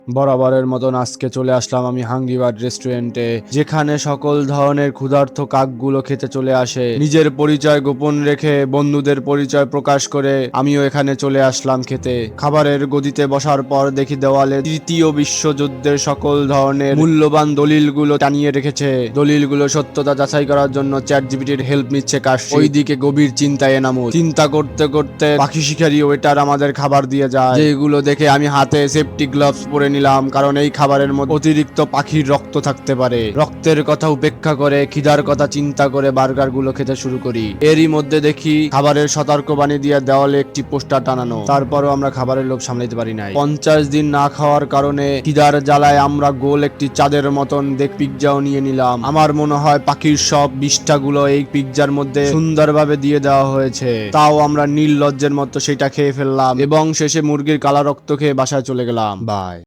বরাবরের মতন আজকে চলে আসলাম আমি হাঙ্গি বার্ড রেস্টুরেন্টে, যেখানে সকল ধরনের ক্ষুধার্ত কাকগুলো খেতে চলে আসে। নিজের পরিচয় গোপন রেখে বন্ধুদের পরিচয় প্রকাশ করে আমিও এখানে চলে আসলাম খেতে। খাবারের গদিতে বসার পর দেখি দেওয়ালে তৃতীয় বিশ্বযুদ্ধের সকল ধরনের মূল্যবান দলিলগুলো টানিয়ে রেখেছে। দলিলগুলো সত্যতা যাচাই করার জন্য চ্যাট জিপিটির হেল্প নিচ্ছে কাশি। ওইদিকে গভীর চিন্তায় এনামুল। চিন্তা করতে করতে পাখি শিকারী ওয়েটার আমাদের খাবার দিয়ে যায়, যেগুলো দেখে আমি হাতে সেফটি গ্লাভস পরে নিলাম, কারণ এই খাবারের মধ্যে অতিরিক্ত পাখির রক্ত থাকতে পারে। রক্তের কথা উপেক্ষা করে খিদার কথা চিন্তা করে বার্গার গুলো খেতে শুরু করি। এরই মধ্যে দেখি খাবারের সতর্কবাণী দিয়ে দেওয়ালে একটি পোস্টার টানানো। তারপরও আমরা খাবারের লোভ সামলাতে পারি নাই। 50 দিন না খাওয়ার কারণে খিদার জ্বালায় আমরা গোল একটি চাঁদের মতন পিৎজাও নিয়ে নিলাম। আমার মনে হয় পাখির সব বিষ্ঠা গুলো এই পিৎজার মধ্যে সুন্দরভাবে দিয়ে দেওয়া হয়েছে। তাও আমরা নির্লজ্জের মতো সেটা খেয়ে ফেললাম এবং শেষে মুরগির কালা রক্ত খেয়ে বাসায় চলে গেলাম। বাই।